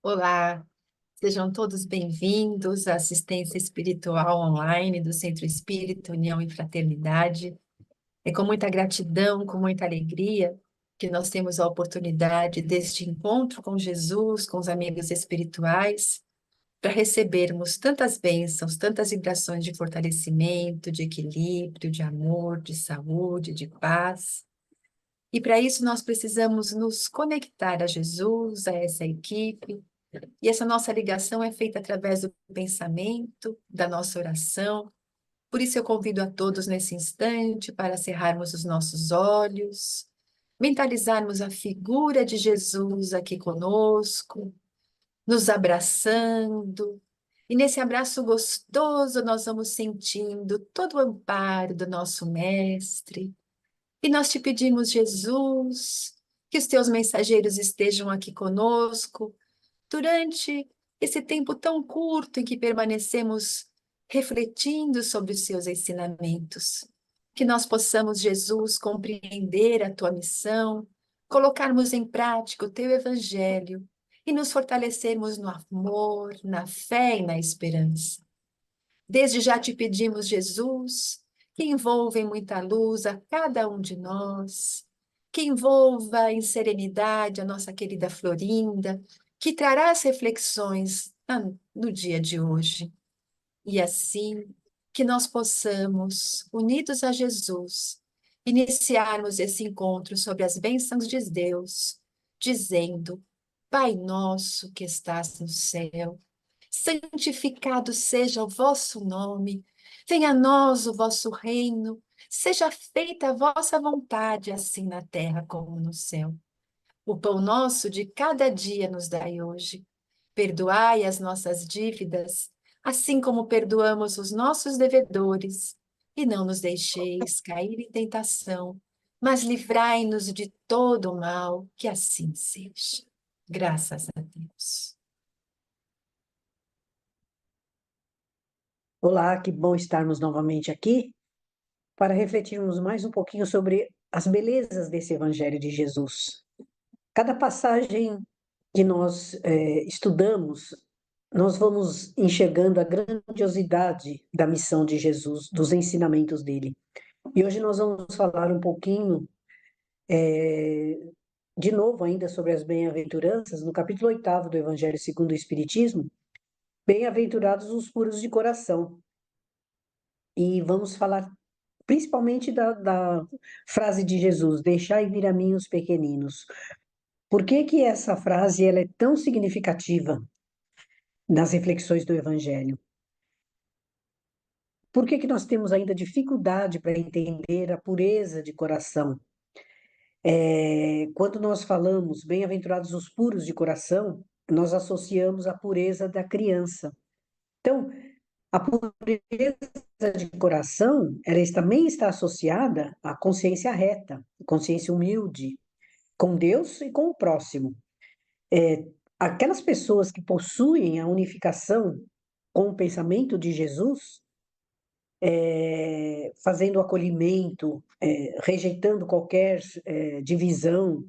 Olá, sejam todos bem-vindos à assistência espiritual online do Centro Espírita União e Fraternidade. É com muita gratidão, com muita alegria que nós temos a oportunidade deste encontro com Jesus, com os amigos espirituais, para recebermos tantas bênçãos, tantas vibrações de fortalecimento, de equilíbrio, de amor, de saúde, de paz. E para isso nós precisamos nos conectar a Jesus, a essa equipe, e essa nossa ligação é feita através do pensamento, da nossa oração. Por isso eu convido a todos nesse instante para cerrarmos os nossos olhos, mentalizarmos a figura de Jesus aqui conosco, nos abraçando. E nesse abraço gostoso nós vamos sentindo todo o amparo do nosso Mestre. E nós te pedimos, Jesus, que os teus mensageiros estejam aqui conosco durante esse tempo tão curto em que permanecemos refletindo sobre os seus ensinamentos, que nós possamos, Jesus, compreender a tua missão, colocarmos em prática o teu evangelho e nos fortalecermos no amor, na fé e na esperança. Desde já te pedimos, Jesus, que envolva em muita luz a cada um de nós, que envolva em serenidade a nossa querida Florinda, que trará as reflexões no dia de hoje. E assim, que nós possamos, unidos a Jesus, iniciarmos esse encontro sobre as bênçãos de Deus, dizendo: Pai nosso que estás no céu, santificado seja o vosso nome, venha a nós o vosso reino, seja feita a vossa vontade, assim na terra como no céu. O pão nosso de cada dia nos dai hoje. Perdoai as nossas dívidas, assim como perdoamos os nossos devedores, e não nos deixeis cair em tentação, mas livrai-nos de todo o mal, que assim seja. Graças a Deus. Olá, que bom estarmos novamente aqui para refletirmos mais um pouquinho sobre as belezas desse Evangelho de Jesus. Cada passagem que nós estudamos, nós vamos enxergando a grandiosidade da missão de Jesus, dos ensinamentos dele. E hoje nós vamos falar um pouquinho, de novo, ainda sobre as bem-aventuranças, no capítulo 8º do Evangelho segundo o Espiritismo, bem-aventurados os puros de coração. E vamos falar principalmente da frase de Jesus, deixai vir a mim os pequeninos. Por que que essa frase ela é tão significativa nas reflexões do Evangelho? Por que que nós temos ainda dificuldade para entender a pureza de coração? Quando nós falamos bem-aventurados os puros de coração, nós associamos a pureza da criança. Então, a pureza de coração, também está associada à consciência reta, consciência humilde, com Deus e com o próximo. Aquelas pessoas que possuem a unificação com o pensamento de Jesus, fazendo o acolhimento, rejeitando qualquer divisão,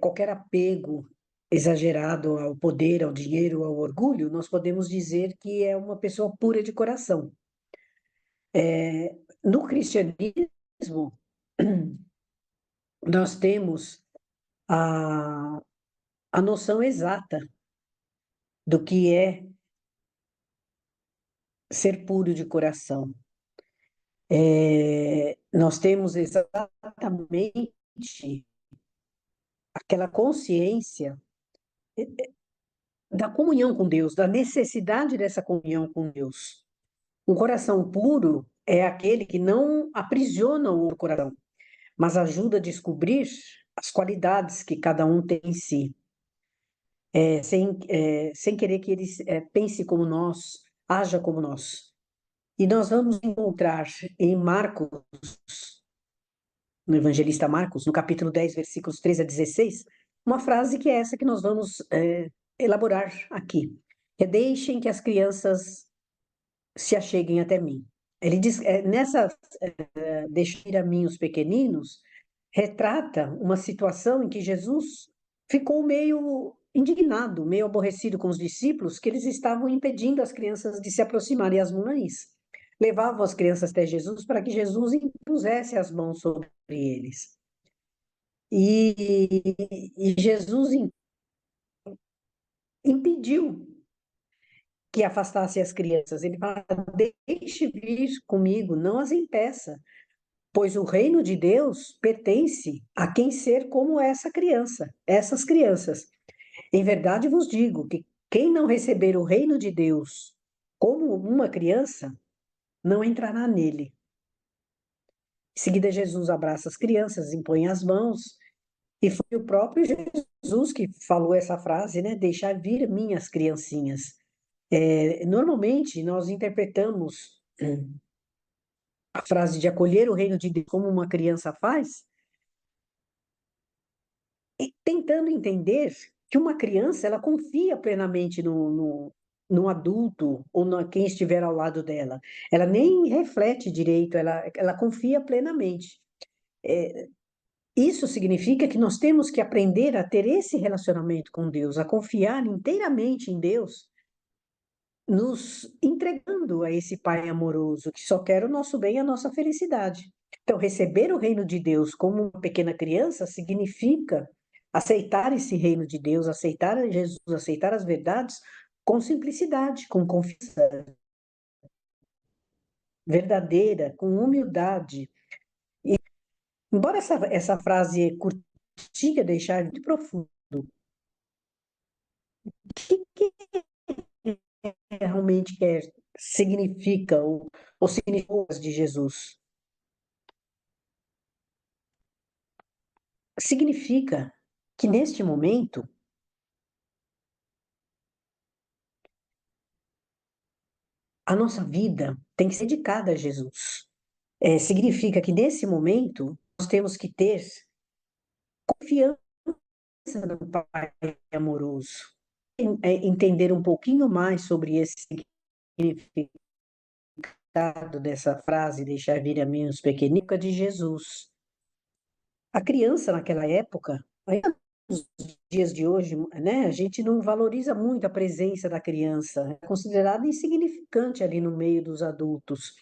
qualquer apego exagerado ao poder, ao dinheiro, ao orgulho, nós podemos dizer que é uma pessoa pura de coração. No cristianismo, nós temos a, a noção exata do que é ser puro de coração. Nós temos exatamente aquela consciência da comunhão com Deus, da necessidade dessa comunhão com Deus. Um coração puro é aquele que não aprisiona o coração, mas ajuda a descobrir as qualidades que cada um tem em si, sem querer que ele pense como nós, haja como nós. E nós vamos encontrar em Marcos, no evangelista Marcos, no capítulo 10, versículos 13 a 16, uma frase que é essa que nós vamos elaborar aqui. Deixem que as crianças se acheguem até mim. Ele diz, nessa deixar a mim os pequeninos, retrata uma situação em que Jesus ficou meio indignado, meio aborrecido com os discípulos, que eles estavam impedindo as crianças de se aproximarem. E as mães levavam as crianças até Jesus para que Jesus impusesse as mãos sobre eles. E Jesus impediu que afastasse as crianças. Ele fala: deixe vir comigo, não as impeça, pois o reino de Deus pertence a quem ser como essa criança, essas crianças. Em verdade vos digo que quem não receber o reino de Deus como uma criança, não entrará nele. Em seguida, Jesus abraça as crianças, impõe as mãos, e foi o próprio Jesus que falou essa frase, né? Deixar vir minhas criancinhas. Normalmente, nós interpretamos a frase de acolher o reino de Deus como uma criança faz, e tentando entender que uma criança, ela confia plenamente no adulto ou quem estiver ao lado dela. Ela nem reflete direito, ela confia plenamente. Isso significa que nós temos que aprender a ter esse relacionamento com Deus, a confiar inteiramente em Deus, nos entregando a esse Pai amoroso que só quer o nosso bem e a nossa felicidade. Então, receber o reino de Deus como uma pequena criança significa aceitar esse reino de Deus, aceitar Jesus, aceitar as verdades com simplicidade, com confiança verdadeira, com humildade. E, embora essa frase curtinha deixar muito profundo, o que realmente significa ou significa de Jesus? Significa que neste momento a nossa vida tem que ser dedicada a Jesus. Significa que nesse momento nós temos que ter confiança no Pai amoroso, entender um pouquinho mais sobre esse significado dessa frase, deixar vir a mim os pequeninos, de Jesus. A criança naquela época, ainda nos dias de hoje, né, a gente não valoriza muito a presença da criança, é considerada insignificante ali no meio dos adultos.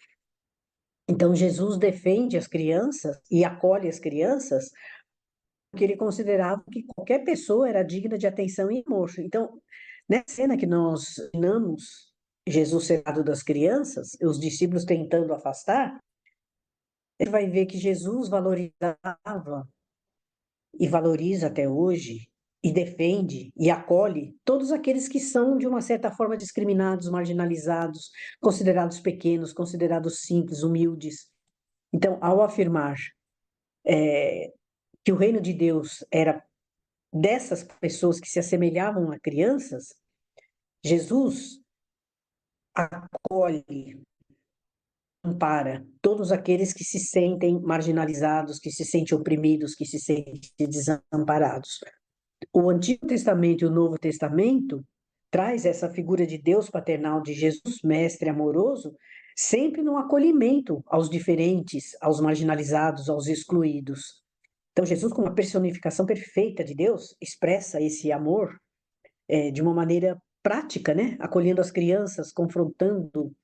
Então, Jesus defende as crianças e acolhe as crianças porque ele considerava que qualquer pessoa era digna de atenção e amor. Então, nessa cena que nós imaginamos Jesus cercado das crianças, os discípulos tentando afastar, ele vai ver que Jesus valorizava e valoriza até hoje, e defende e acolhe todos aqueles que são, de uma certa forma, discriminados, marginalizados, considerados pequenos, considerados simples, humildes. Então, ao afirmar que o reino de Deus era dessas pessoas que se assemelhavam a crianças, Jesus acolhe, ampara todos aqueles que se sentem marginalizados, que se sentem oprimidos, que se sentem desamparados. O Antigo Testamento e o Novo Testamento traz essa figura de Deus paternal, de Jesus, mestre amoroso, sempre no acolhimento aos diferentes, aos marginalizados, aos excluídos. Então, Jesus, como a personificação perfeita de Deus, expressa esse amor de uma maneira prática, né? Acolhendo as crianças, confrontando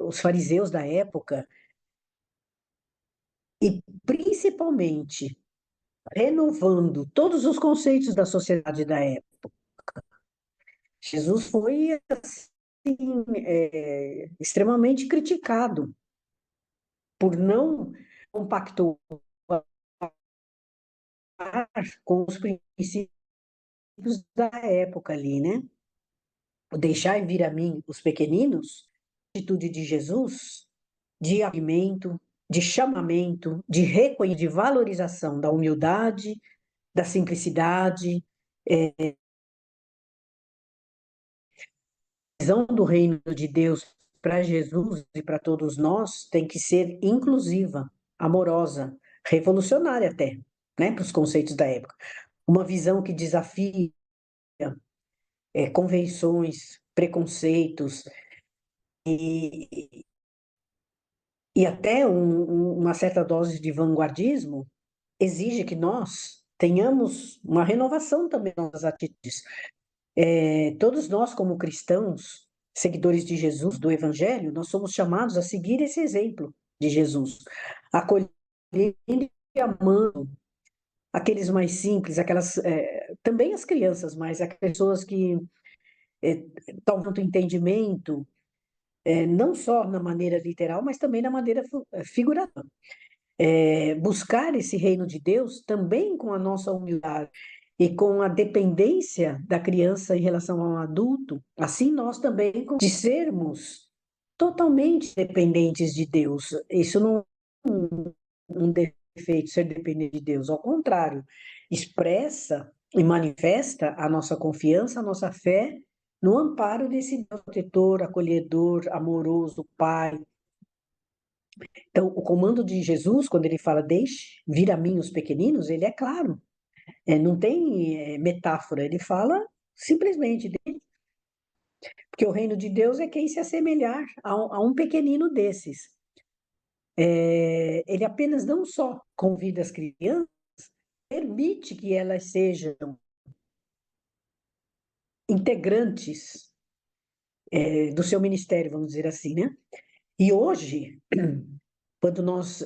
os fariseus da época e, principalmente, renovando todos os conceitos da sociedade da época. Jesus foi assim, extremamente criticado por não compactuar com os princípios da época ali, né? O deixar vir a mim os pequeninos, a atitude de Jesus, de acolhimento, de chamamento, de reconhecimento, de valorização da humildade, da simplicidade, a visão do reino de Deus para Jesus e para todos nós tem que ser inclusiva, amorosa, revolucionária até, né, para os conceitos da época. Uma visão que desafia convenções, preconceitos e até uma certa dose de vanguardismo exige que nós tenhamos uma renovação também nas nossas atitudes. Todos nós, como cristãos, seguidores de Jesus, do Evangelho, nós somos chamados a seguir esse exemplo de Jesus, acolhendo e amando aqueles mais simples, também as crianças, mas aquelas pessoas que talvez não tenham entendimento, não só na maneira literal, mas também na maneira figurativa. Buscar esse reino de Deus também com a nossa humildade e com a dependência da criança em relação ao adulto, assim nós também de sermos totalmente dependentes de Deus. Isso não é um defeito ser dependente de Deus, ao contrário, expressa e manifesta a nossa confiança, a nossa fé no amparo desse Deus protetor, acolhedor, amoroso, Pai. Então, o comando de Jesus, quando ele fala, deixe vir a mim os pequeninos, ele é claro, não tem metáfora, ele fala simplesmente, porque o reino de Deus é quem se assemelhar a um pequenino desses. Ele apenas não só convida as crianças, permite que elas sejam integrantes do seu ministério, vamos dizer assim, né? E hoje, quando nós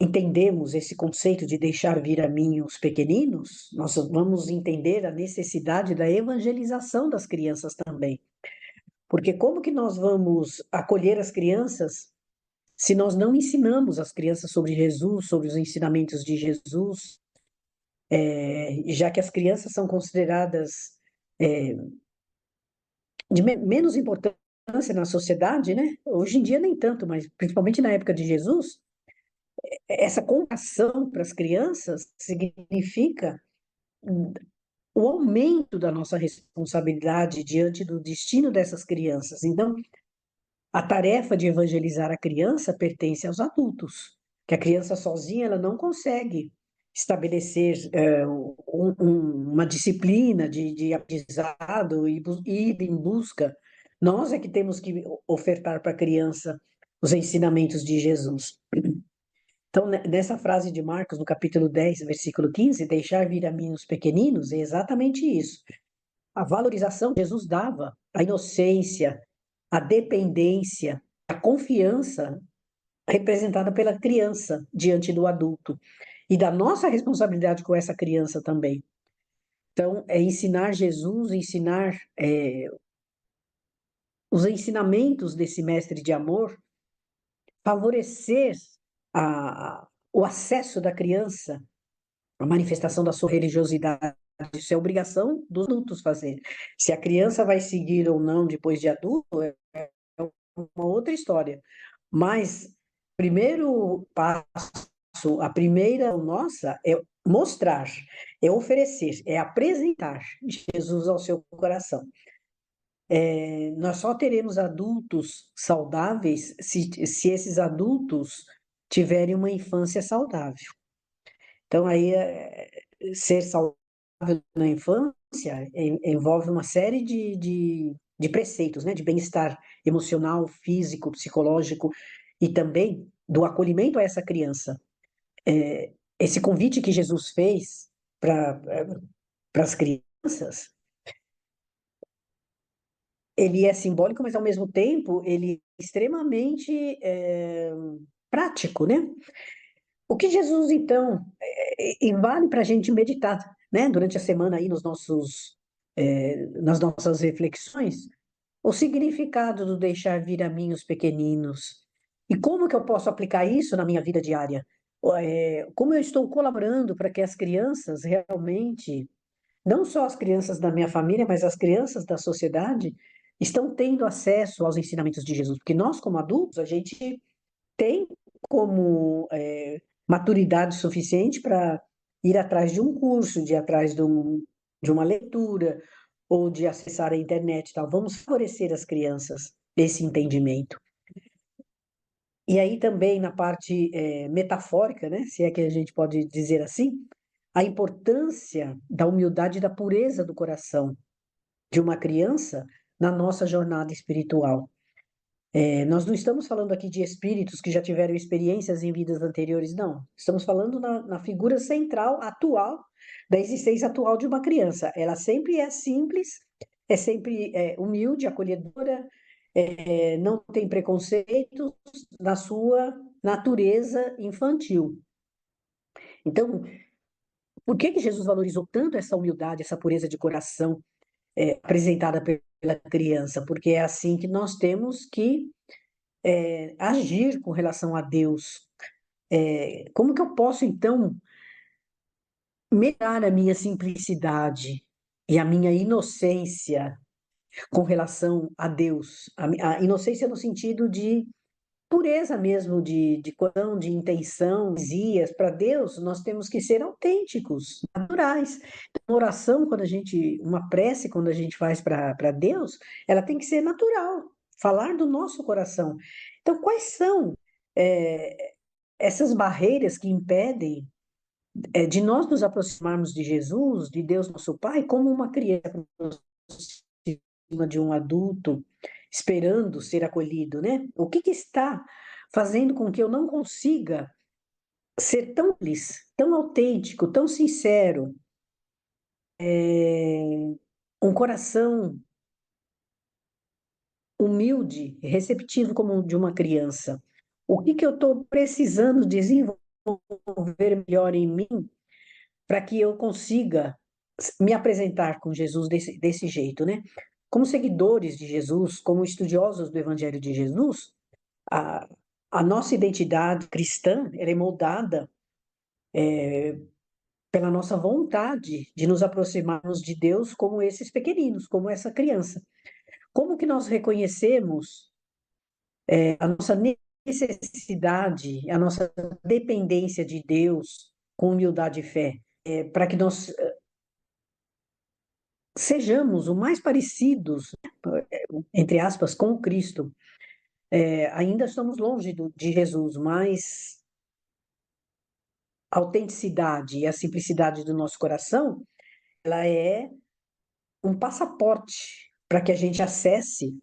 entendemos esse conceito de deixar vir a mim os pequeninos, nós vamos entender a necessidade da evangelização das crianças também. Porque como que nós vamos acolher as crianças se nós não ensinamos as crianças sobre Jesus, sobre os ensinamentos de Jesus, já que as crianças são consideradas de menos importância na sociedade, né? Hoje em dia nem tanto, mas principalmente na época de Jesus, essa comparação para as crianças significa o aumento da nossa responsabilidade diante do destino dessas crianças. Então, a tarefa de evangelizar a criança pertence aos adultos, que a criança sozinha ela não consegue estabelecer uma disciplina de aprendizado e ir em busca. Nós é que temos que ofertar para a criança os ensinamentos de Jesus. Então, nessa frase de Marcos, no capítulo 10, versículo 15, deixar vir a mim os pequeninos, é exatamente isso. A valorização que Jesus dava, a inocência, a dependência, a confiança representada pela criança diante do adulto e da nossa responsabilidade com essa criança também. Então, é ensinar Jesus, ensinar os ensinamentos desse mestre de amor, favorecer o acesso da criança, a manifestação da sua religiosidade. Isso é obrigação dos adultos fazer. Se a criança vai seguir ou não depois de adulto, é uma outra história. Mas, primeiro passo, a primeira nossa é mostrar, é oferecer, é apresentar Jesus ao seu coração. Nós só teremos adultos saudáveis se esses adultos tiverem uma infância saudável. Então, aí, ser saudável na infância envolve uma série de preceitos, né? De bem-estar emocional, físico, psicológico e também do acolhimento a essa criança. Esse convite que Jesus fez para as crianças, ele é simbólico, mas ao mesmo tempo ele é extremamente prático, né? O que Jesus, então, vale para a gente meditar, né? Durante a semana aí nas nossas reflexões, o significado do deixar vir a mim os pequeninos. E como que eu posso aplicar isso na minha vida diária? Como eu estou colaborando para que as crianças realmente, não só as crianças da minha família, mas as crianças da sociedade, estão tendo acesso aos ensinamentos de Jesus? Porque nós, como adultos, a gente tem como maturidade suficiente para ir atrás de um curso, de ir atrás de uma leitura, ou de acessar a internet e tal. Vamos favorecer as crianças esse entendimento. E aí também na parte metafórica, né, se é que a gente pode dizer assim, a importância da humildade e da pureza do coração de uma criança na nossa jornada espiritual. Nós não estamos falando aqui de espíritos que já tiveram experiências em vidas anteriores, não. Estamos falando na figura central, atual, da existência atual de uma criança. Ela sempre é simples, é sempre humilde, acolhedora, não tem preconceitos na sua natureza infantil. Então, por que que Jesus valorizou tanto essa humildade, essa pureza de coração apresentada pela criança? Porque é assim que nós temos que agir com relação a Deus. Como que eu posso, então, melhorar a minha simplicidade e a minha inocência com relação a Deus? A inocência no sentido de pureza mesmo, de coração, de intenção, dias. Para Deus, nós temos que ser autênticos, naturais. Então, uma oração, uma prece, quando a gente faz para Deus, ela tem que ser natural, falar do nosso coração. Então, quais são é, essas barreiras que impedem de nós nos aproximarmos de Jesus, de Deus nosso Pai, como uma criança aproxima de um adulto esperando ser acolhido, né? O que que está fazendo com que eu não consiga ser tão feliz, tão autêntico, tão sincero, um coração humilde, receptivo como o de uma criança? O que que eu estou precisando desenvolver melhor em mim para que eu consiga me apresentar com Jesus desse jeito, né? Como seguidores de Jesus, como estudiosos do Evangelho de Jesus, a, a nossa identidade cristã, ela é moldada pela nossa vontade de nos aproximarmos de Deus como esses pequeninos, como essa criança. Como que nós reconhecemos a nossa necessidade, a nossa dependência de Deus com humildade e fé, para que nós sejamos o mais parecidos, entre aspas, com o Cristo. Ainda estamos longe de Jesus, mas a autenticidade e a simplicidade do nosso coração, ela é um passaporte para que a gente acesse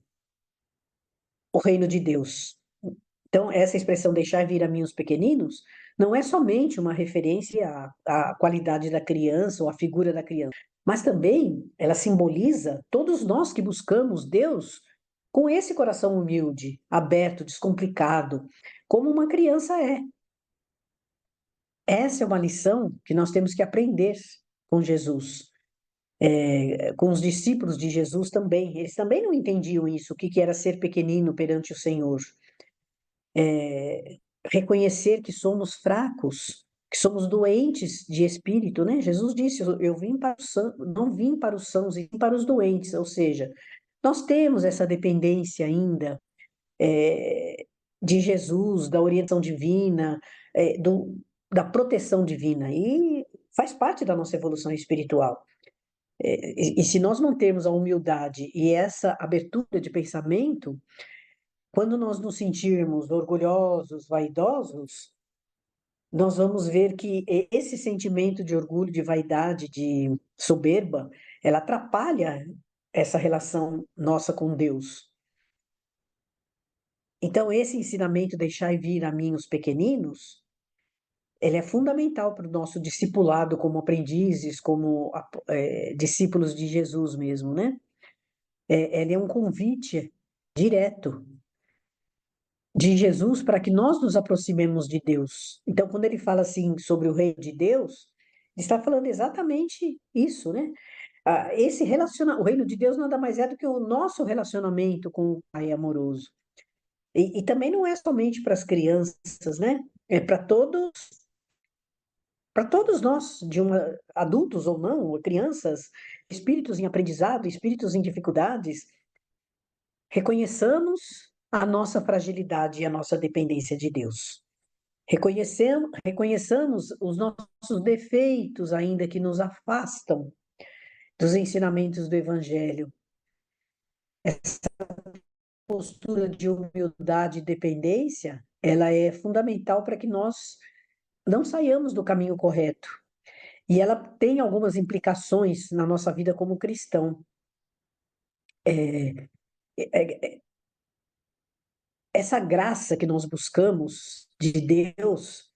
o reino de Deus. Então, essa expressão deixar vir a mim os pequeninos não é somente uma referência à qualidade da criança ou à figura da criança, mas também ela simboliza todos nós que buscamos Deus com esse coração humilde, aberto, descomplicado, como uma criança é. Essa é uma lição que nós temos que aprender com Jesus. Com os discípulos de Jesus também. Eles também não entendiam isso, o que que era ser pequenino perante o Senhor. Reconhecer que somos fracos, que somos doentes de espírito, né? Jesus disse: Eu vim para os não vim para os sãos, e sim para os doentes. Ou seja, nós temos essa dependência ainda de Jesus, da orientação divina, da proteção divina, e faz parte da nossa evolução espiritual. E se nós mantermos a humildade e essa abertura de pensamento, quando nós nos sentirmos orgulhosos, vaidosos, nós vamos ver que esse sentimento de orgulho, de vaidade, de soberba, ela atrapalha essa relação nossa com Deus. Então, esse ensinamento, deixai vir a mim os pequeninos, ele é fundamental para o nosso discipulado como aprendizes, como discípulos de Jesus mesmo, né? Ele é um convite direto de Jesus para que nós nos aproximemos de Deus. Então, quando ele fala assim sobre o reino de Deus, ele está falando exatamente isso, né? O reino de Deus nada mais é do que o nosso relacionamento com o Pai amoroso. E também não é somente para as crianças, né? É para todos nós, adultos ou não, crianças, espíritos em aprendizado, espíritos em dificuldades, reconheçamos a nossa fragilidade e a nossa dependência de Deus. Reconheçamos os nossos defeitos, ainda que nos afastam dos ensinamentos do Evangelho. Essa postura de humildade e dependência, ela é fundamental para que nós não saiamos do caminho correto. E ela tem algumas implicações na nossa vida como cristão. É, é, essa graça que nós buscamos de Deus,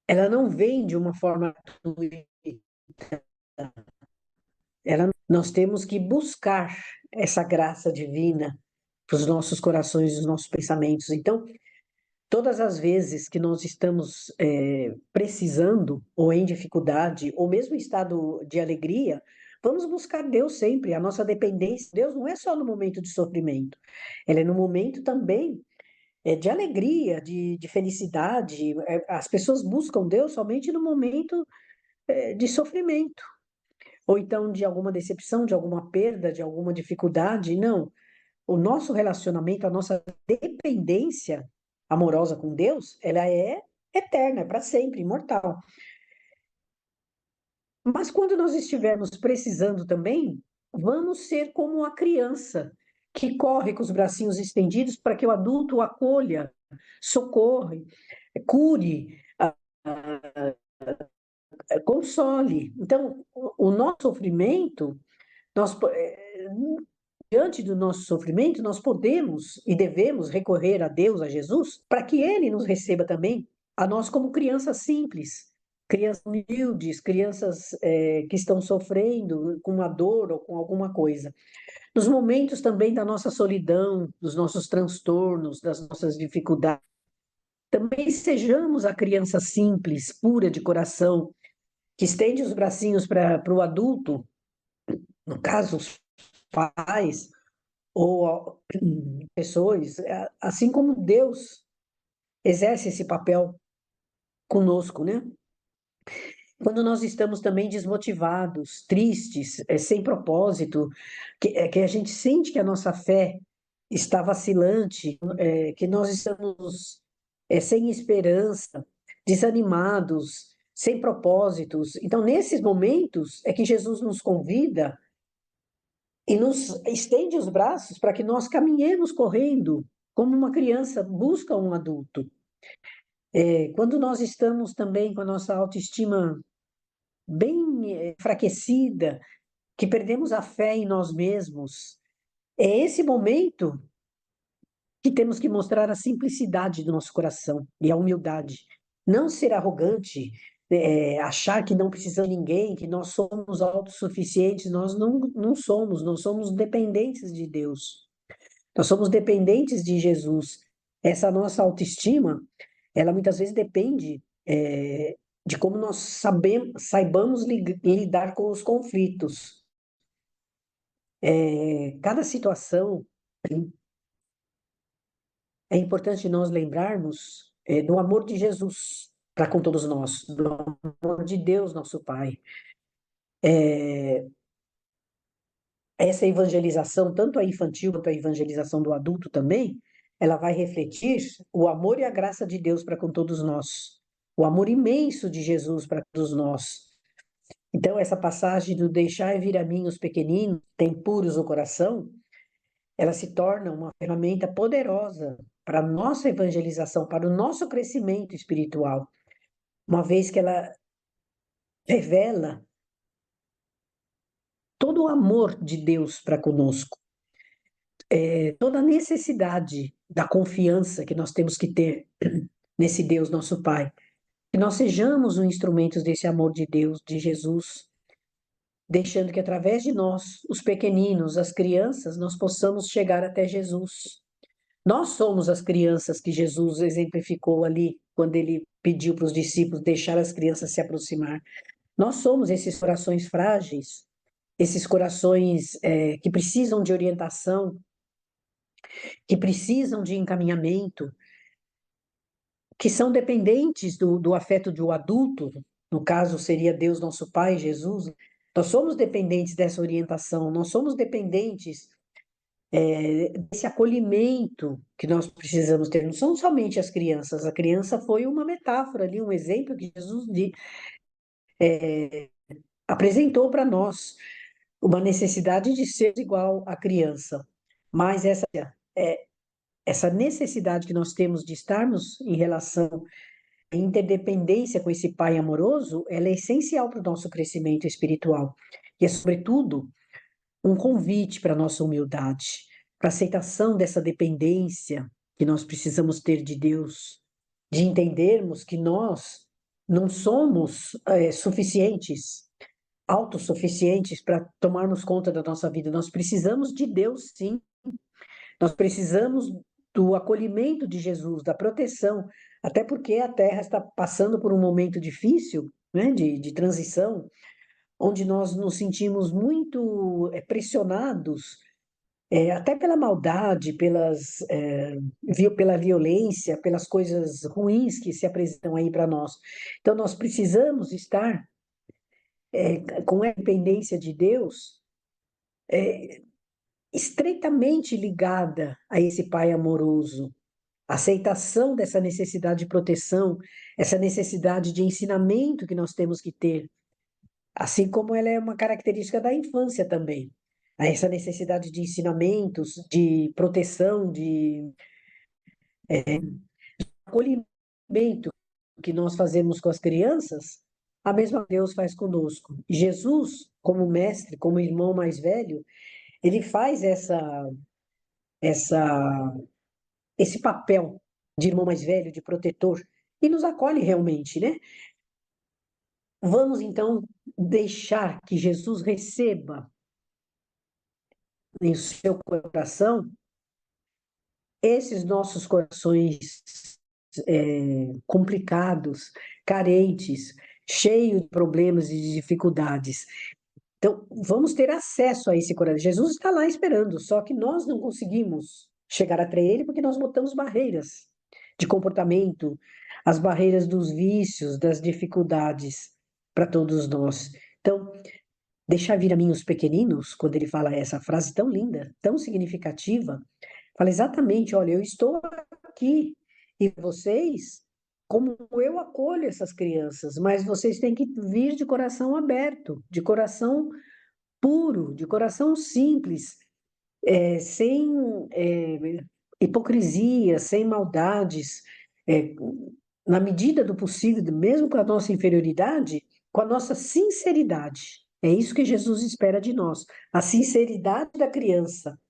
ela não vem de uma forma gratuita. Nós temos que buscar essa graça divina para os nossos corações, os nossos pensamentos. Então, todas as vezes que nós estamos precisando, ou em dificuldade, ou mesmo em estado de alegria, vamos buscar Deus sempre. A nossa dependência, Deus não é só no momento de sofrimento, ela é no momento também de alegria, de felicidade. As pessoas buscam Deus somente no momento de sofrimento, ou então de alguma decepção, de alguma perda, de alguma dificuldade. Não. O nosso relacionamento, a nossa dependência amorosa com Deus, ela é eterna, é para sempre, imortal. Mas quando nós estivermos precisando também, vamos ser como a criança que corre com os bracinhos estendidos para que o adulto o acolha, socorre, cure, console. Então, o nosso sofrimento, nós, diante do nosso sofrimento, nós podemos e devemos recorrer a Deus, a Jesus, para que Ele nos receba também, a nós como crianças simples, crianças humildes, crianças que estão sofrendo com uma dor ou com alguma coisa. Nos momentos também da nossa solidão, dos nossos transtornos, das nossas dificuldades, também sejamos a criança simples, pura de coração, que estende os bracinhos para o adulto, no caso, os pais, ou pessoas, assim como Deus exerce esse papel conosco, né? Quando nós estamos também desmotivados, tristes, sem propósito, que a gente sente que a nossa fé está vacilante, que nós estamos sem esperança, desanimados, sem propósitos. Então, nesses momentos é que Jesus nos convida e nos estende os braços para que nós caminhemos correndo, como uma criança busca um adulto. Quando nós estamos também com a nossa autoestima bem enfraquecida, que perdemos a fé em nós mesmos, é esse momento que temos que mostrar a simplicidade do nosso coração e a humildade. Não ser arrogante, achar que não precisamos de ninguém, que nós somos autossuficientes. Nós não somos, nós somos dependentes de Deus. Nós somos dependentes de Jesus. Essa nossa autoestima, ela muitas vezes depende de como nós saibamos lidar com os conflitos. Cada situação, é importante nós lembrarmos do amor de Jesus para com todos nós, do amor de Deus, nosso Pai. Essa evangelização, tanto a infantil quanto a evangelização do adulto também, ela vai refletir o amor e a graça de Deus para com todos nós, o amor imenso de Jesus para todos nós. Então, essa passagem do deixai vir a mim os pequeninos, tem puros o coração, ela se torna uma ferramenta poderosa para a nossa evangelização, para o nosso crescimento espiritual, uma vez que ela revela todo o amor de Deus para conosco, toda a necessidade da confiança que nós temos que ter nesse Deus, nosso Pai. Que nós sejamos os instrumentos desse amor de Deus, de Jesus, deixando que através de nós, os pequeninos, as crianças, nós possamos chegar até Jesus. Nós somos as crianças que Jesus exemplificou ali, quando ele pediu para os discípulos deixar as crianças se aproximar. Nós somos esses corações frágeis, esses corações que precisam de orientação, que precisam de encaminhamento, que são dependentes do afeto de um adulto, no caso seria Deus, nosso Pai, Jesus. Nós somos dependentes dessa orientação, nós somos dependentes desse acolhimento que nós precisamos ter. Não são somente as crianças, a criança foi uma metáfora ali, um exemplo que Jesus apresentou para nós, uma necessidade de ser igual à criança. Mas essa necessidade que nós temos de estarmos em relação à interdependência com esse Pai amoroso, ela é essencial para o nosso crescimento espiritual. E é, sobretudo, um convite para a nossa humildade. para a aceitação dessa dependência que nós precisamos ter de Deus, de entendermos que nós não somos suficientes, autossuficientes para tomarmos conta da nossa vida. Nós precisamos de Deus, sim. Nós precisamos do acolhimento de Jesus, da proteção, até porque a Terra está passando por um momento difícil, né, de transição, onde nós nos sentimos muito pressionados, até pela maldade, pela violência, pelas coisas ruins que se apresentam aí para nós. Então, nós precisamos estar com a dependência de Deus estreitamente ligada a esse Pai amoroso. A aceitação dessa necessidade de proteção, essa necessidade de ensinamento que nós temos que ter, assim como ela é uma característica da infância também. Essa necessidade de ensinamentos, de proteção, de acolhimento que nós fazemos com as crianças, a mesma Deus faz conosco. Jesus, como mestre, como irmão mais velho, ele faz essa, esse papel de irmão mais velho, de protetor, e nos acolhe realmente, né? Vamos então deixar que Jesus receba em seu coração esses nossos corações complicados, carentes, cheios de problemas e de dificuldades. Então, vamos ter acesso a esse coração. Jesus está lá esperando, só que nós não conseguimos chegar até ele porque nós botamos barreiras de comportamento, as barreiras dos vícios, das dificuldades para todos nós. Então, deixar vir a mim os pequeninos, quando ele fala essa frase tão linda, tão significativa, fala exatamente, olha, eu estou aqui e vocês, como eu acolho essas crianças, mas vocês têm que vir de coração aberto, de coração puro, de coração simples, sem hipocrisia, sem maldades, é, na medida do possível, mesmo com a nossa inferioridade, com a nossa sinceridade. É isso que Jesus espera de nós, a sinceridade da criança,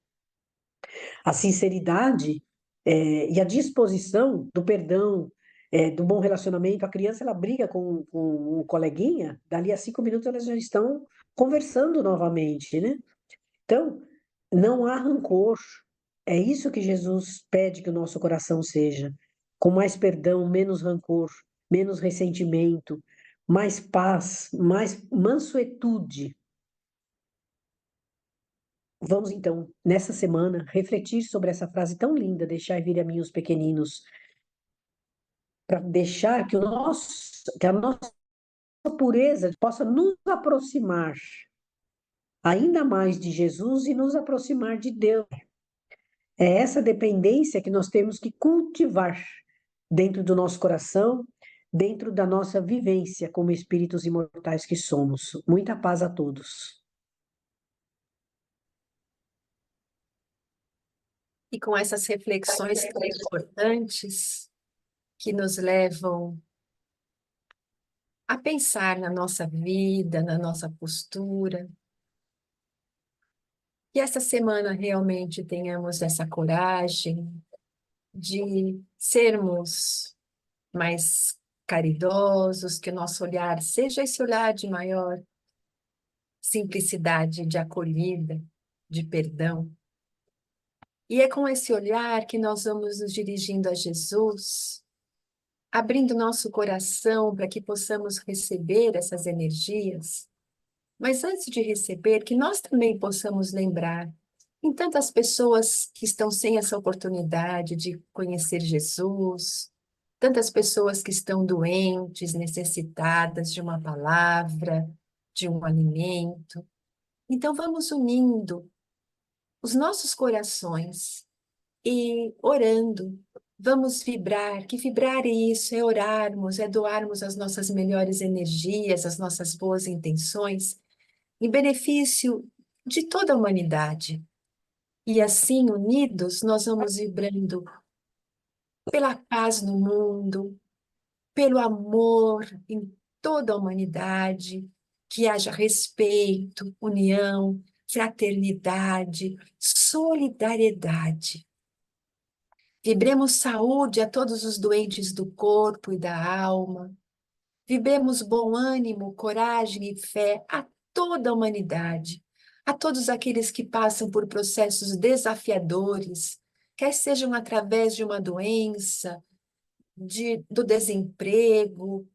a sinceridade e a disposição do perdão, do bom relacionamento. A criança, ela briga com um coleguinha, dali a 5 minutos elas já estão conversando novamente, né? Então, não há rancor. É isso que Jesus pede que o nosso coração seja, com mais perdão, menos rancor, menos ressentimento, mais paz, mais mansuetude. Vamos então, nessa semana, refletir sobre essa frase tão linda, deixar vir a mim os pequeninos, para deixar que a nossa pureza possa nos aproximar ainda mais de Jesus e nos aproximar de Deus. É essa dependência que nós temos que cultivar dentro do nosso coração, dentro da nossa vivência como espíritos imortais que somos. Muita paz a todos. E com essas reflexões tão importantes que nos levam a pensar na nossa vida, na nossa postura, que essa semana realmente tenhamos essa coragem de sermos mais caridosos, que o nosso olhar seja esse olhar de maior simplicidade, de acolhida, de perdão. E é com esse olhar que nós vamos nos dirigindo a Jesus, abrindo nosso coração para que possamos receber essas energias. Mas antes de receber, que nós também possamos lembrar em tantas pessoas que estão sem essa oportunidade de conhecer Jesus, tantas pessoas que estão doentes, necessitadas de uma palavra, de um alimento. Então vamos unindo os nossos corações e orando. Vamos vibrar, que vibrar é isso, é orarmos, é doarmos as nossas melhores energias, as nossas boas intenções, em benefício de toda a humanidade. E assim, unidos, nós vamos vibrando pela paz no mundo, pelo amor em toda a humanidade, que haja respeito, união, fraternidade, solidariedade. Vibremos saúde a todos os doentes do corpo e da alma. Vibremos bom ânimo, coragem e fé a toda a humanidade, a todos aqueles que passam por processos desafiadores, quer sejam através de uma doença, do desemprego,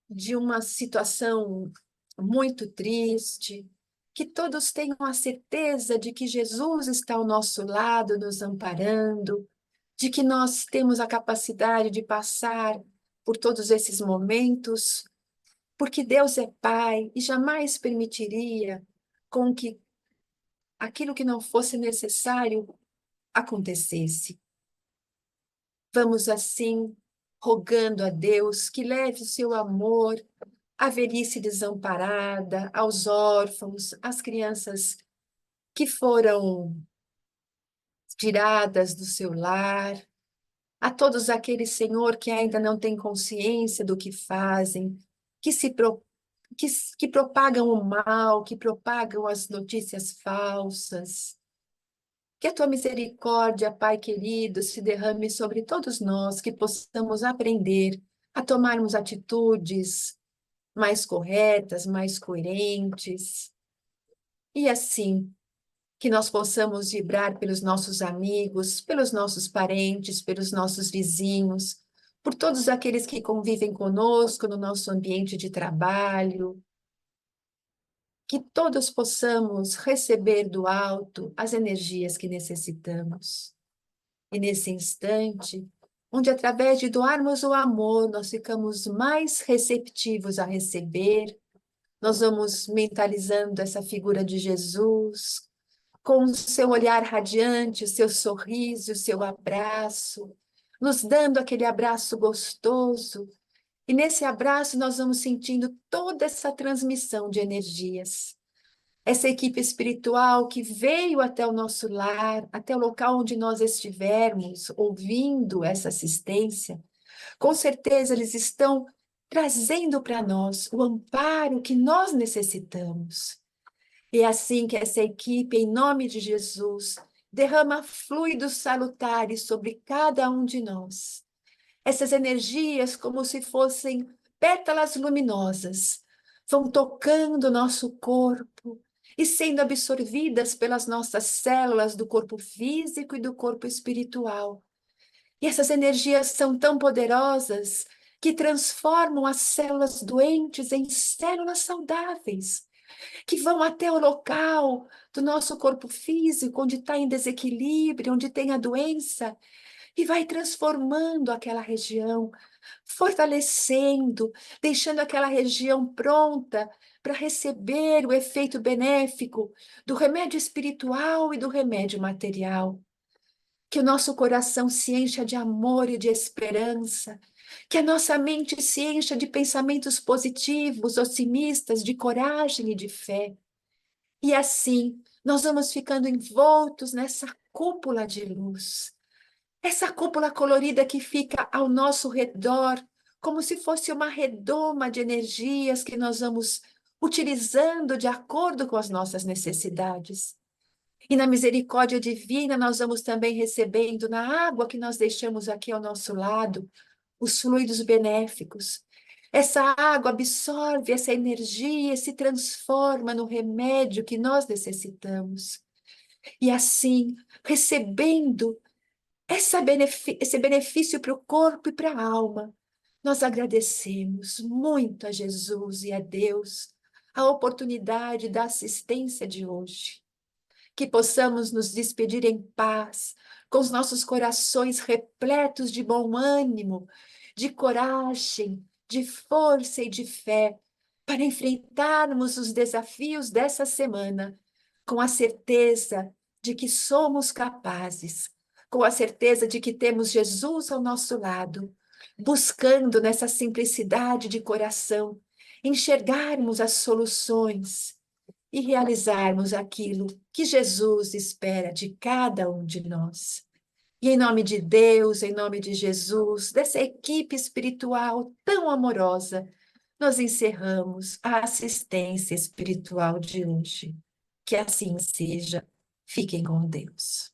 de uma situação muito triste, que todos tenham a certeza de que Jesus está ao nosso lado, nos amparando, de que nós temos a capacidade de passar por todos esses momentos, porque Deus é Pai e jamais permitiria com que aquilo que não fosse necessário acontecesse. Vamos assim, rogando a Deus que leve o seu amor à velhice desamparada, aos órfãos, às crianças que foram tiradas do seu lar, a todos aqueles, Senhor, que ainda não têm consciência do que fazem, que que propagam o mal, que propagam as notícias falsas. Que a tua misericórdia, Pai querido, se derrame sobre todos nós, que possamos aprender a tomarmos atitudes mais corretas, mais coerentes. E assim, que nós possamos vibrar pelos nossos amigos, pelos nossos parentes, pelos nossos vizinhos, por todos aqueles que convivem conosco no nosso ambiente de trabalho, que todos possamos receber do alto as energias que necessitamos. E nesse instante, onde através de doarmos o amor, nós ficamos mais receptivos a receber, nós vamos mentalizando essa figura de Jesus, com o seu olhar radiante, o seu sorriso, o seu abraço, nos dando aquele abraço gostoso. E nesse abraço nós vamos sentindo toda essa transmissão de energias. Essa equipe espiritual que veio até o nosso lar, até o local onde nós estivermos, ouvindo essa assistência, com certeza eles estão trazendo para nós o amparo que nós necessitamos. E é assim que essa equipe, em nome de Jesus, derrama fluidos salutares sobre cada um de nós. Essas energias, como se fossem pétalas luminosas, vão tocando o nosso corpo e sendo absorvidas pelas nossas células do corpo físico e do corpo espiritual. E essas energias são tão poderosas que transformam as células doentes em células saudáveis, que vão até o local do nosso corpo físico, onde está em desequilíbrio, onde tem a doença, e vai transformando aquela região, fortalecendo, deixando aquela região pronta para receber o efeito benéfico do remédio espiritual e do remédio material. Que o nosso coração se encha de amor e de esperança, que a nossa mente se encha de pensamentos positivos, otimistas, de coragem e de fé. E assim, nós vamos ficando envoltos nessa cúpula de luz, essa cúpula colorida que fica ao nosso redor, como se fosse uma redoma de energias que nós vamos utilizando de acordo com as nossas necessidades. E na misericórdia divina, nós vamos também recebendo na água que nós deixamos aqui ao nosso lado, os fluidos benéficos. Essa água absorve essa energia e se transforma no remédio que nós necessitamos. E assim, recebendo esse benefício para o corpo e para a alma, nós agradecemos muito a Jesus e a Deus a oportunidade da assistência de hoje. Que possamos nos despedir em paz, com os nossos corações repletos de bom ânimo, de coragem, de força e de fé, para enfrentarmos os desafios dessa semana, com a certeza de que somos capazes, com a certeza de que temos Jesus ao nosso lado, buscando nessa simplicidade de coração, enxergarmos as soluções e realizarmos aquilo que Jesus espera de cada um de nós. E em nome de Deus, em nome de Jesus, dessa equipe espiritual tão amorosa, nós encerramos a assistência espiritual de hoje. Que assim seja. Fiquem com Deus.